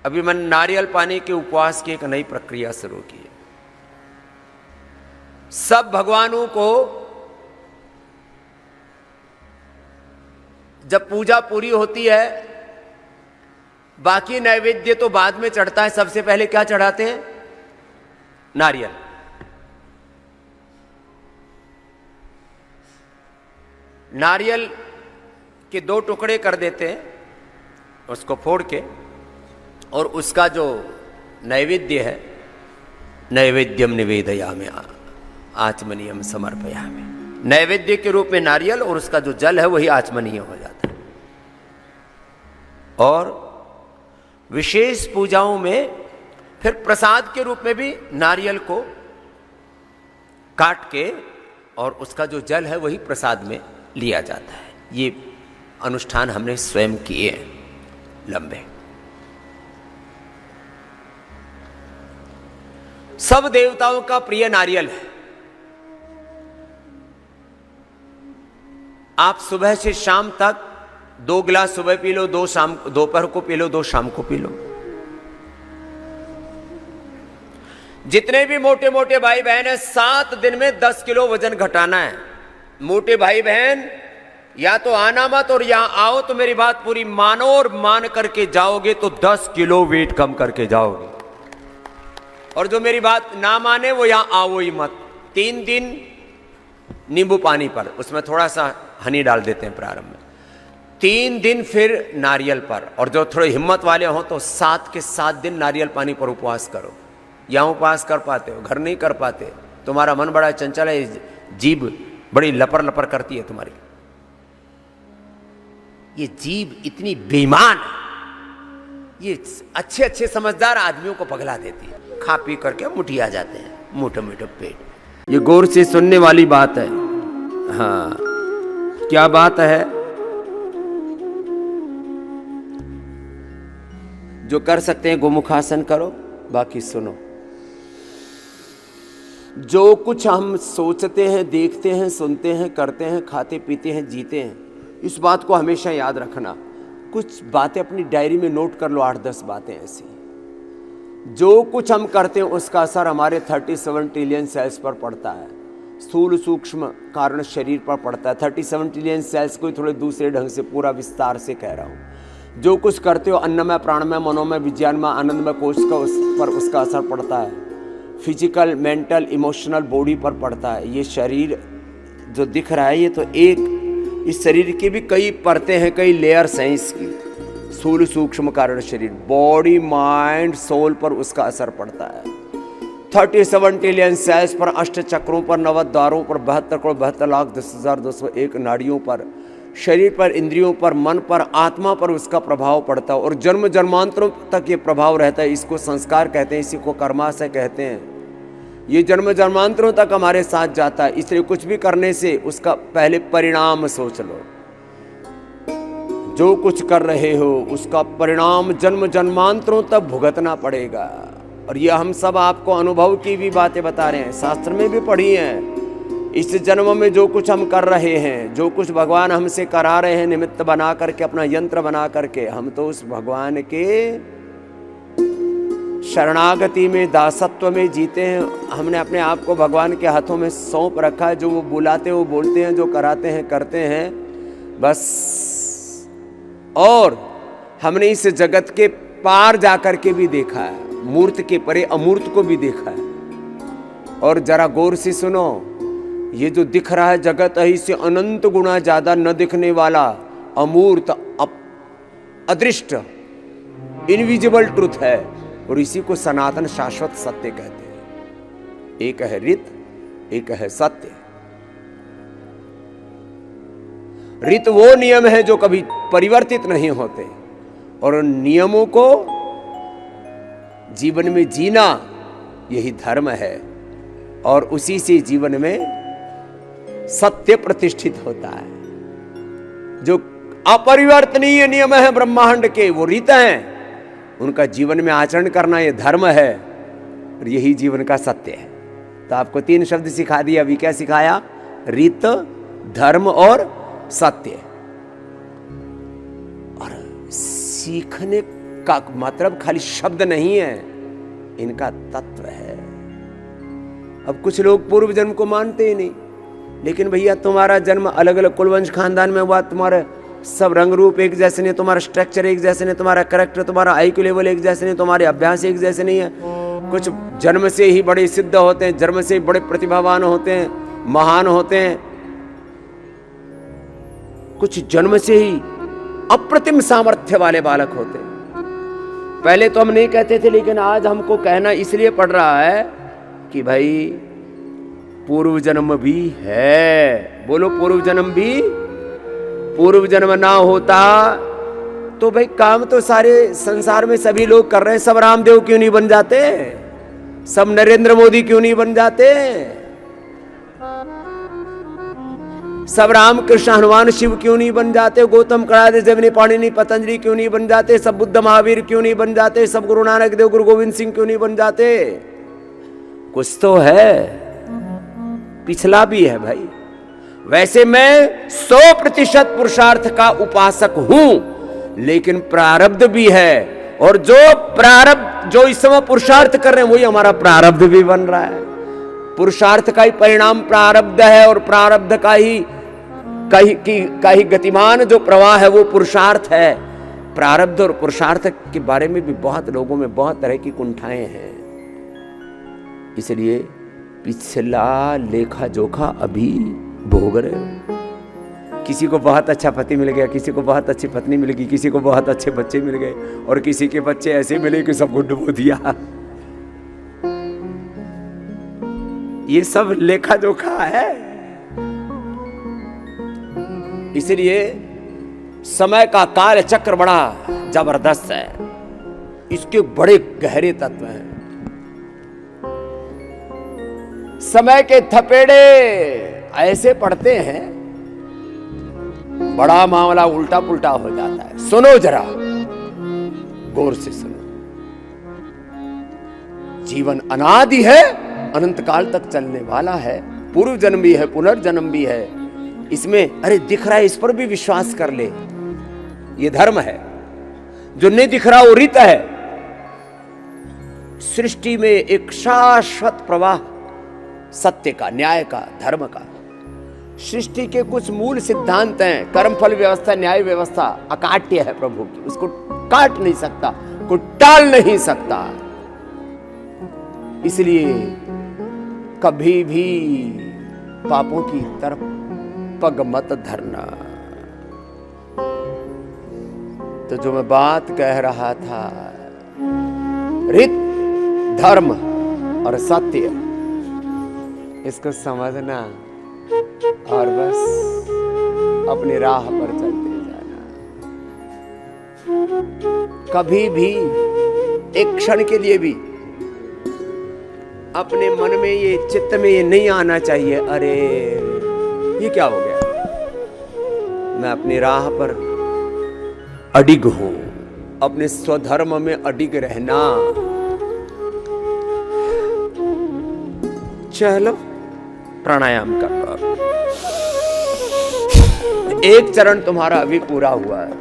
अभी मैंने नारियल पानी के उपवास की एक नई प्रक्रिया शुरू की है। सब भगवानों को जब पूजा पूरी होती है, बाकी नैवेद्य तो बाद में चढ़ता है, सबसे पहले क्या चढ़ाते हैं? नारियल। नारियल के 2 टुकड़े कर देते हैं, उसको फोड़ के, और उसका जो नैवेद्य है, नैवेद्यम निवेदयामि आचमनीयम समर्पयामि, नैवेद्य के रूप में नारियल और उसका जो जल है वही आचमनीय हो जाता है। और विशेष पूजाओं में फिर प्रसाद के रूप में भी नारियल को काट के और उसका जो जल है वही प्रसाद में लिया जाता है। ये अनुष्ठान हमने स्वयं किए हैं लंबे। सब देवताओं का प्रिय नारियल है। आप सुबह से शाम तक 2 गिलास सुबह पी लो, 2 शाम, दोपहर को पी लो, 2 शाम को पी लो। जितने भी मोटे मोटे भाई बहन है, 7 दिन में 10 किलो वजन घटाना है। मोटे भाई बहन या तो आना मत, और यहां आओ तो मेरी बात पूरी मानो, और मान करके जाओगे तो 10 किलो वेट कम करके जाओगे। और जो मेरी बात ना माने वो यहां आओ ही मत। 3 दिन नींबू पानी पर, उसमें थोड़ा सा हनी डाल देते हैं प्रारंभ में। 3 दिन फिर नारियल पर, और जो थोड़े हिम्मत वाले हो तो 7 के 7 दिन नारियल पानी पर उपवास करो। यहां उपवास कर पाते हो, घर नहीं कर पाते। तुम्हारा मन बड़ा चंचल है, जीभ बड़ी लपर लपर करती है तुम्हारी। ये जीभ इतनी बेईमान है, ये अच्छे अच्छे समझदार आदमियों को पगला देती है। खा पी करके मुठिया जाते हैं, मोटे मोटे पेट। ये गौर से सुनने वाली बात है। हाँ, क्या बात है? जो कर सकते हैं गोमुखासन करो, बाकी सुनो। जो कुछ हम सोचते हैं, देखते हैं, सुनते हैं, करते हैं, खाते पीते हैं, जीते हैं, इस बात को हमेशा याद रखना। कुछ बातें अपनी डायरी में नोट कर लो, 8-10 बातें ऐसी। जो कुछ हम करते हैं उसका असर हमारे 37 ट्रिलियन सेल्स पर पड़ता है। स्थूल सूक्ष्म कारण शरीर पर पड़ता है। 37 ट्रिलियन सेल्स को थोड़े दूसरे ढंग से पूरा विस्तार से कह रहा हूँ। जो कुछ करते हो अन्नमय, प्राणमय, मनोमय, विज्ञानमय, आनंदमय कोश का उस पर उसका असर पड़ता है। फिजिकल, मेंटल, इमोशनल बॉडी पर पड़ता है। ये शरीर जो दिख रहा है, ये तो एक, इस शरीर की भी कई परतें हैं, कई लेयर्स हैं इसकी। स्थूल सूक्ष्म कारण शरीर, बॉडी, माइंड, सोल पर उसका असर पड़ता है। 37 ट्रिलियन सेल्स पर, 8 चक्रों पर, 9 द्वारों पर, 72,72,10,201 नाड़ियों पर, शरीर पर, इंद्रियों पर, मन पर, आत्मा पर उसका प्रभाव पड़ता है। और जन्म जन्मांतरों तक ये प्रभाव रहता है। इसको संस्कार कहते हैं, इसी को कर्माशय कहते हैं। ये जन्म जन्मांतरों तक हमारे साथ जाता है। इसलिए कुछ भी करने से उसका पहले परिणाम सोच लो। जो कुछ कर रहे हो उसका परिणाम जन्म जन्मांतरों तक भुगतना पड़ेगा। और ये हम सब आपको अनुभव की भी बातें बता रहे हैं, शास्त्र में भी पढ़ी हैं। इस जन्म में जो कुछ हम कर रहे हैं, जो कुछ भगवान हमसे करा रहे हैं, निमित्त बना करके, अपना यंत्र बना करके, हम तो उस भगवान के शरणागति में, दासत्व में जीते हैं। हमने अपने आप को भगवान के हाथों में सौंप रखा है। जो वो बुलाते हैं वो बोलते हैं, जो कराते हैं करते हैं, बस। और हमने इस जगत के पार जाकर के भी देखा है, मूर्त के परे अमूर्त को भी देखा है। और जरा गौर से सुनो, ये जो दिख रहा है जगत है, इससे अनंत गुना ज्यादा न दिखने वाला अमूर्त, अदृष्ट, इनविजिबल ट्रुथ है। और इसी को सनातन शाश्वत सत्य कहते हैं। एक है ऋत, एक है सत्य। ऋत वो नियम है जो कभी परिवर्तित नहीं होते, और नियमों को जीवन में जीना यही धर्म है। और उसी से जीवन में सत्य प्रतिष्ठित होता है। जो अपरिवर्तनीय नियम है ब्रह्मांड के, वो ऋत हैं। उनका जीवन में आचरण करना ये धर्म है, और यही जीवन का सत्य है। तो आपको 3 शब्द सिखा दिया। अभी क्या सिखाया? ऋत, धर्म और सत्य। और सीखने इनका मतलब खाली शब्द नहीं है, इनका तत्व है। अब कुछ लोग पूर्व जन्म को मानते ही नहीं, लेकिन भैया तुम्हारा जन्म अलग अलग कुलवंश खानदान में हुआ, तुम्हारे सब रंग रूप एक जैसे नहीं, तुम्हारा स्ट्रक्चर एक जैसे नहीं, तुम्हारा कैरेक्टर, तुम्हारा IQ लेवल एक जैसे नहीं, तुम्हारे अभ्यास एक जैसे नहीं है। कुछ जन्म से ही बड़े सिद्ध होते हैं, जन्म से ही बड़े प्रतिभावान होते हैं, महान होते हैं। कुछ जन्म से ही अप्रतिम सामर्थ्य वाले बालक होते हैं। पहले तो हम नहीं कहते थे, लेकिन आज हमको कहना इसलिए पड़ रहा है कि भाई पूर्व जन्म भी है। बोलो पूर्व जन्म भी। पूर्व जन्म ना होता तो भाई काम तो सारे संसार में सभी लोग कर रहे हैं। सब रामदेव क्यों नहीं बन जाते? सब नरेंद्र मोदी क्यों नहीं बन जाते? सब रामकृष्ण हनुमान शिव क्यों नहीं बन जाते? गौतम कणाद जैमिनी पाणिनि पतंजलि क्यों नहीं बन जाते? सब बुद्ध महावीर क्यों नहीं बन जाते? सब गुरु नानक देव गुरु गोविंद सिंह क्यों नहीं बन जाते? कुछ तो है, पिछला भी है भाई। वैसे मैं 100% पुरुषार्थ का उपासक हूं, लेकिन प्रारब्ध भी है, और जो प्रारब्ध जो इस समय पुरुषार्थ कर रहे हैं वही हमारा प्रारब्ध भी बन रहा है। पुरुषार्थ का ही परिणाम प्रारब्ध है, और प्रारब्ध का ही गतिमान जो प्रवाह है वो पुरुषार्थ है। प्रारब्ध और पुरुषार्थ के बारे में भी बहुत लोगों में बहुत तरह की कुंठाएं हैं। इसलिए पिछला लेखा जोखा अभी भोग रहे हो। किसी को बहुत अच्छा पति मिल गया, किसी को बहुत अच्छी पत्नी मिल गई, किसी को बहुत अच्छे बच्चे मिल गए, और किसी के बच्चे ऐसे मिले कि सबको डुबो दिया। ये सब लेखा जोखा है। इसलिए समय का काल चक्र बड़ा जबरदस्त है, इसके बड़े गहरे तत्व हैं। समय के थपेड़े ऐसे पड़ते हैं, बड़ा मामला उल्टा पुल्टा हो जाता है। सुनो जरा, गौर से सुनो। जीवन अनादि है, अनंत काल तक चलने वाला है। पूर्व जन्म भी है, पुनर्जन्म भी है। इसमें अरे दिख रहा है, इस पर भी विश्वास कर ले, ये धर्म है। जो नहीं दिख रहा वो रीत है। सृष्टि में एक शाश्वत प्रवाह सत्य का, न्याय का, धर्म का। सृष्टि के कुछ मूल सिद्धांत हैं। कर्मफल व्यवस्था, न्याय व्यवस्था अकाट्य है प्रभु की, उसको काट नहीं सकता, को टाल नहीं सकता। इसलिए कभी भी पापों की तरफ पग मत धरना। तो जो मैं बात कह रहा था, रित, धर्म और सत्य, इसको समझना और बस अपनी राह पर चलते जाना। कभी भी एक क्षण के लिए भी अपने मन में ये, चित्त में ये नहीं आना चाहिए, अरे ये क्या हो गया। मैं अपनी राह पर अडिग हूं, अपने स्वधर्म में अडिग रहना। चलो प्राणायाम कर लो। एक चरण तुम्हारा अभी पूरा हुआ है।